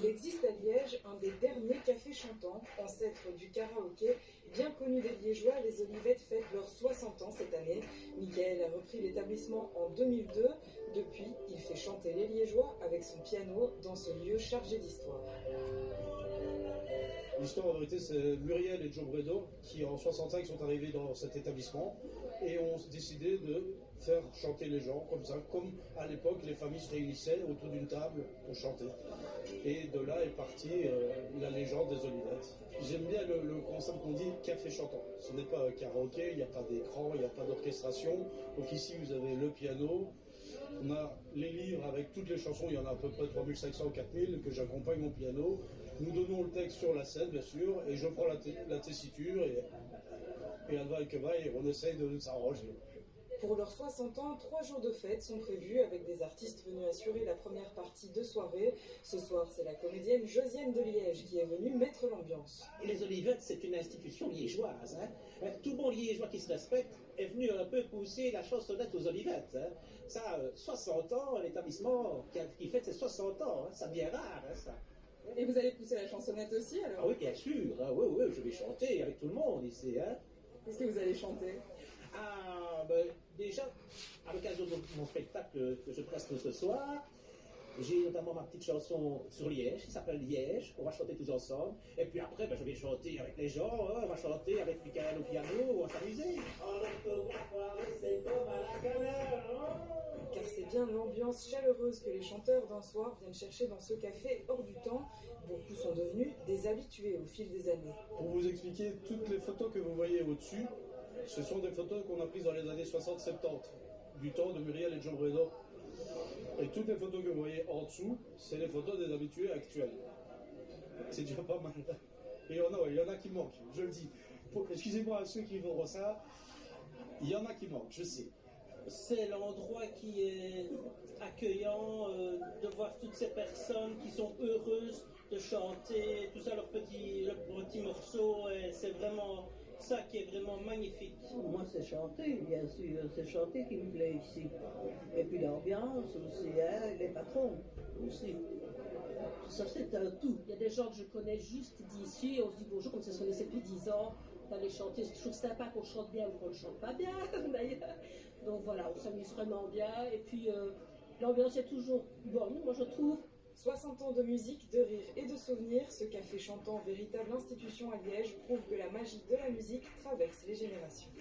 Il existe à Liège un des derniers cafés chantants, ancêtre du karaoké. Bien connu des Liégeois, les Olivettes fêtent leurs 60 ans cette année. Michael a repris l'établissement en 2002. Depuis, il fait chanter les Liégeois avec son piano dans ce lieu chargé d'histoire. L'histoire, en vérité, c'est Muriel et Joe Bredo qui, en 65, sont arrivés dans cet établissement et ont décidé de faire chanter les gens comme ça, comme à l'époque, les familles se réunissaient autour d'une table pour chanter. Et de là est partie la légende des Olivettes. J'aime bien le concept qu'on dit café chantant. Ce n'est pas un karaoké, il n'y a pas d'écran, il n'y a pas d'orchestration. Donc ici, vous avez le piano. On a les livres avec toutes les chansons, il y en a à peu près 3500 ou 4000 que j'accompagne mon piano. Nous donnons le texte sur la scène, bien sûr, et je prends la tessiture et elle va et que va, et on essaye de s'arranger. Pour leurs 60 ans, 3 jours de fête sont prévus avec des artistes venus assurer la première partie de soirée. Ce soir, c'est la comédienne Josiane de Liège qui est venue mettre l'ambiance. Les Olivettes, c'est une institution liégeoise. Tout bon liégeois qui se respecte est venu un peu pousser la chansonnette aux Olivettes. Ça, 60 ans, l'établissement qui fête ses 60 ans, ça devient rare, ça. Et vous allez pousser la chansonnette aussi alors? Ah oui, bien sûr, oui, je vais chanter avec tout le monde ici. Qu'est-ce que vous allez chanter? Déjà, à l'occasion de mon spectacle que je preste ce soir, j'ai notamment ma petite chanson sur Liège, qui s'appelle Liège, on va chanter tous ensemble. Et puis après, je vais chanter avec les gens, on va chanter avec Michael au piano, on va s'amuser. Car c'est bien l'ambiance chaleureuse que les chanteurs d'un soir viennent chercher dans ce café hors du temps. Beaucoup sont devenus des habitués au fil des années. Pour vous expliquer, toutes les photos que vous voyez au-dessus, ce sont des photos qu'on a prises dans les années 60-70, du temps de Muriel et Joe Bredo. Et toutes les photos que vous voyez en dessous, c'est les photos des habitués actuels. C'est déjà pas mal. Et il y en a qui manquent, je le dis. Excusez-moi à ceux qui verront ça, il y en a qui manquent, je sais. C'est l'endroit qui est accueillant, de voir toutes ces personnes qui sont heureuses de chanter, tout ça, leurs petits morceaux, c'est vraiment ça qui est vraiment magnifique. Moi, c'est chanter, bien sûr, c'est chanter qui me plaît ici. Et puis l'ambiance aussi, les patrons aussi. Ça, c'est un tout. Il y a des gens que je connais juste d'ici, on se dit bonjour comme si on se connaissait depuis 10 ans. D'aller chanter, c'est toujours sympa qu'on chante bien ou qu'on ne chante pas bien, d'ailleurs. Donc voilà, on s'amuse vraiment bien. Et puis l'ambiance est toujours bonne, moi je trouve. 60 ans de musique, de rire et de souvenirs, ce café chantant, véritable institution à Liège, prouve que la magie de la musique traverse les générations.